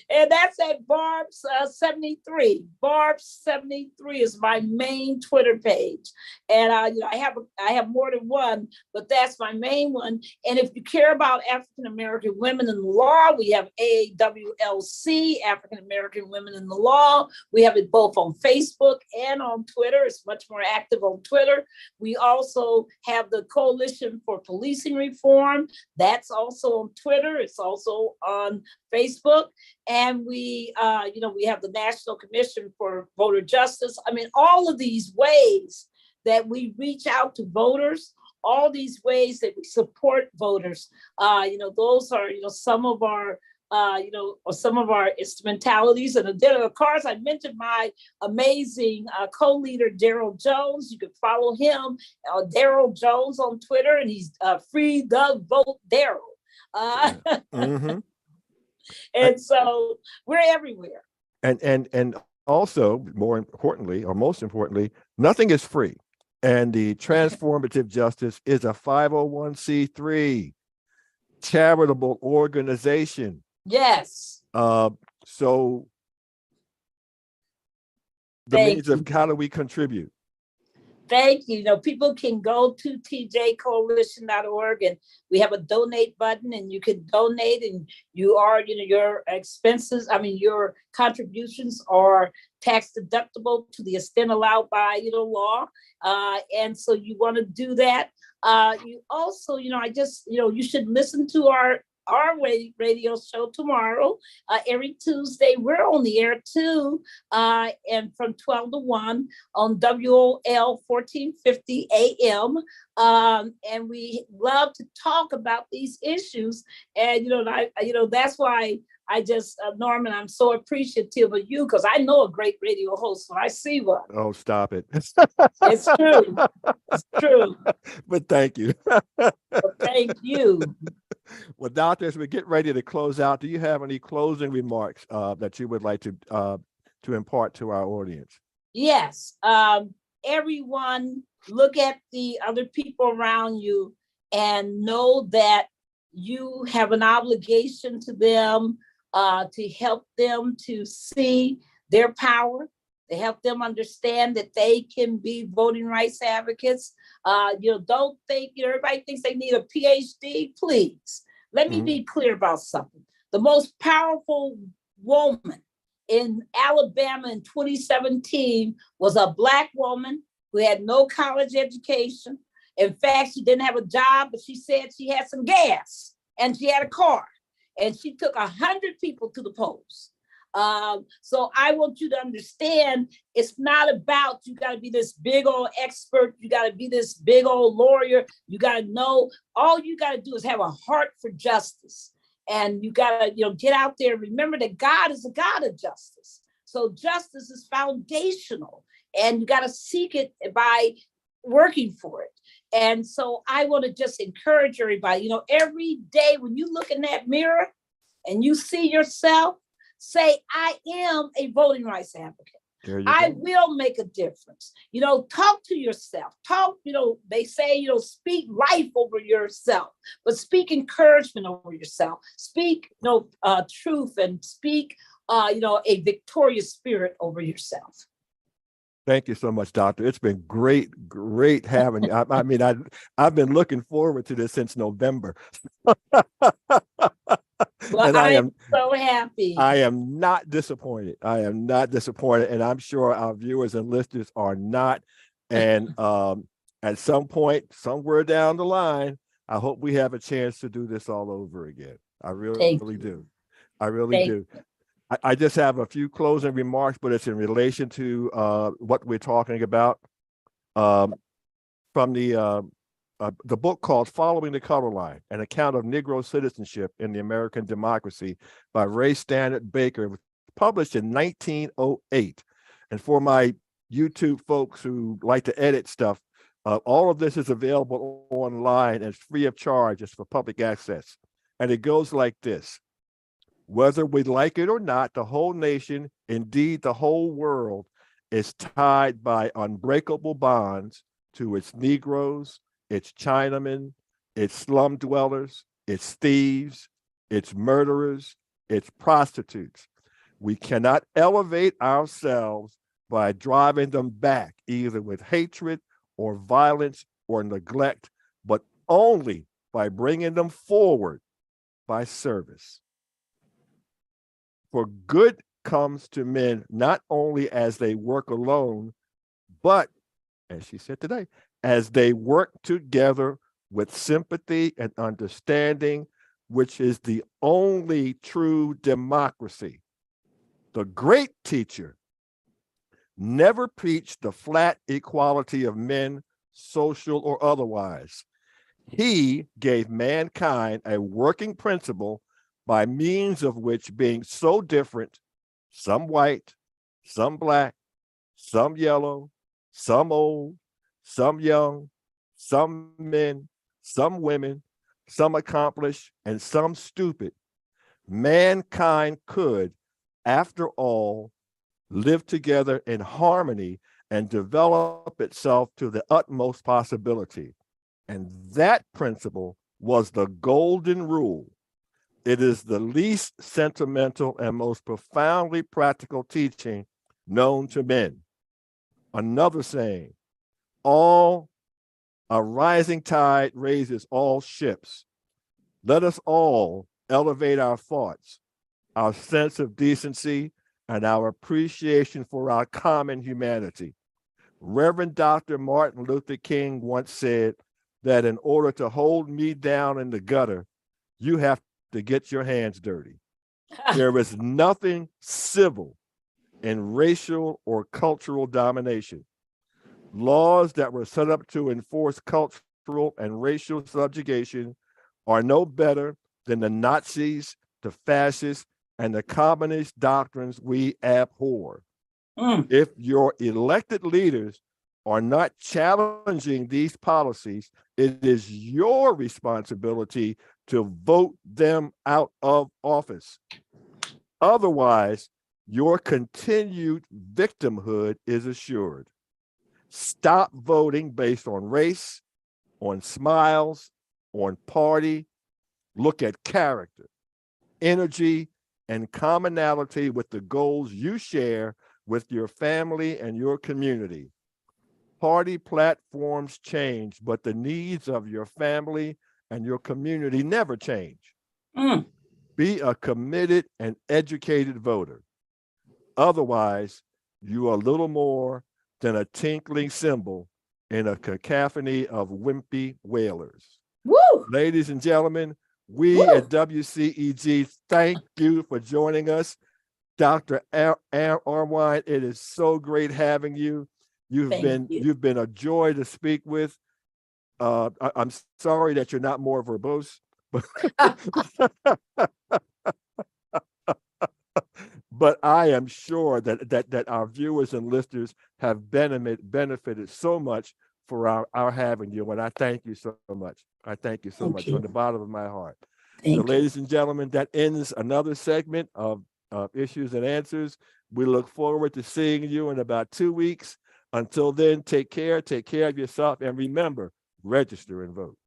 And that's at Barb's 73. Barb's 73 is my main Twitter page, and I have more than one, but that's my main one. And if you care about African American women in the law, we have AAWLC, African American Women in the Law. We have it both on Facebook and on Twitter. It's much more active on Twitter. We also have the Coalition for Policing Reform. That's also on Twitter. It's also on Facebook. And we have the National Commission for Voter Justice. I mean, all of these ways that we reach out to voters, all these ways that we support voters, those are, some of our or some of our instrumentalities. And then, of course, I mentioned my amazing co-leader, Daryl Jones. You can follow him, Daryl Jones on Twitter, and he's Free the Vote Daryl. Mm-hmm. And so we're everywhere. And also, more importantly, or most importantly, nothing is free. And the Transformative Justice is a 501c3 charitable organization. Yes. So the means of how do we contribute? Thank you. People can go to tjcoalition.org, and we have a donate button, and you can donate, and your expenses, your contributions are tax deductible to the extent allowed by, law. And so you want to do that. You also, you should listen to our radio show tomorrow. Every Tuesday, we're on the air too, and from 12 to 1 on WOL 1450 AM. And we love to talk about these issues. And, that's why I just, Norman, I'm so appreciative of you, because I know a great radio host when I see one. Oh, stop it. It's true. It's true. But thank you. Well, thank you. Well, Doctor, as we get ready to close out, do you have any closing remarks that you would like to impart to our audience? Yes. Everyone, look at the other people around you and know that you have an obligation to them, to help them to see their power, to help them understand that they can be voting rights advocates. Don't think, everybody thinks they need a PhD. Please, let me be clear about something. The most powerful woman in Alabama in 2017 was a Black woman who had no college education. In fact, she didn't have a job, but she said she had some gas and she had a car, and she took 100 people to the polls. So I want you to understand, it's not about you got to be this big old expert, you got to be this big old lawyer, you got to know, all you got to do is have a heart for justice. And you got to, get out there and remember that God is a God of justice. So justice is foundational, and you got to seek it by working for it. And so I want to just encourage everybody, every day when you look in that mirror and you see yourself, say, I am a voting rights advocate. I will make a difference. Talk to yourself. Talk, they say, speak life over yourself, but speak encouragement over yourself. Speak, truth, and speak, a victorious spirit over yourself. Thank you so much, Doctor. It's been great having you. I've been looking forward to this since November. Well, and I am so happy. I am not disappointed. And I'm sure our viewers and listeners are not. And at some point, somewhere down the line, I hope we have a chance to do this all over again. I really do. I really do. I just have a few closing remarks, but it's in relation to what we're talking about from the book called Following the Color Line, an account of Negro citizenship in the American democracy by Ray Stannard Baker. It was published in 1908. And for my YouTube folks who like to edit stuff, all of this is available online and it's free of charge. It's for public access. And it goes like this. Whether we like it or not, the whole nation, indeed the whole world, is tied by unbreakable bonds to its Negroes, its Chinamen, its slum dwellers, its thieves, its murderers, its prostitutes. We cannot elevate ourselves by driving them back, either with hatred or violence or neglect, but only by bringing them forward by service. For good comes to men not only as they work alone, but, as she said today, as they work together with sympathy and understanding, which is the only true democracy. The great teacher never preached the flat equality of men, social or otherwise. He gave mankind a working principle by means of which, being so different, some white, some black, some yellow, some old, some young, some men, some women, some accomplished, and some stupid, mankind could, after all, live together in harmony and develop itself to the utmost possibility. And that principle was the golden rule. It is the least sentimental and most profoundly practical teaching known to men. Another saying, a rising tide raises all ships. Let us all elevate our thoughts, our sense of decency, and our appreciation for our common humanity. Reverend Dr. Martin Luther King once said that in order to hold me down in the gutter, you have to get your hands dirty. There is nothing civil in racial or cultural domination. Laws that were set up to enforce cultural and racial subjugation are no better than the Nazis, the fascists, and the communist doctrines we abhor. If your elected leaders are not challenging these policies, it is your responsibility to vote them out of office. Otherwise, your continued victimhood is assured. Stop voting based on race, on smiles, on party. Look at character, energy, and commonality with the goals you share with your family and your community. Party platforms change, but the needs of your family and your community never change. Be a committed and educated voter. Otherwise, you are little more than a tinkling cymbal in a cacophony of wimpy wailers. Woo! Ladies and gentlemen, we Woo! at WCEG thank you for joining us. Dr. Arnwine, it is so great having you. You've been a joy to speak with. I'm sorry that you're not more verbose, but I am sure that our viewers and listeners have benefited so much for our having you, and I thank you so much. I thank you so much from the bottom of my heart. So, ladies and gentlemen, that ends another segment of Issues and Answers. We look forward to seeing you in about 2 weeks. Until then, take care of yourself, and remember, register and vote.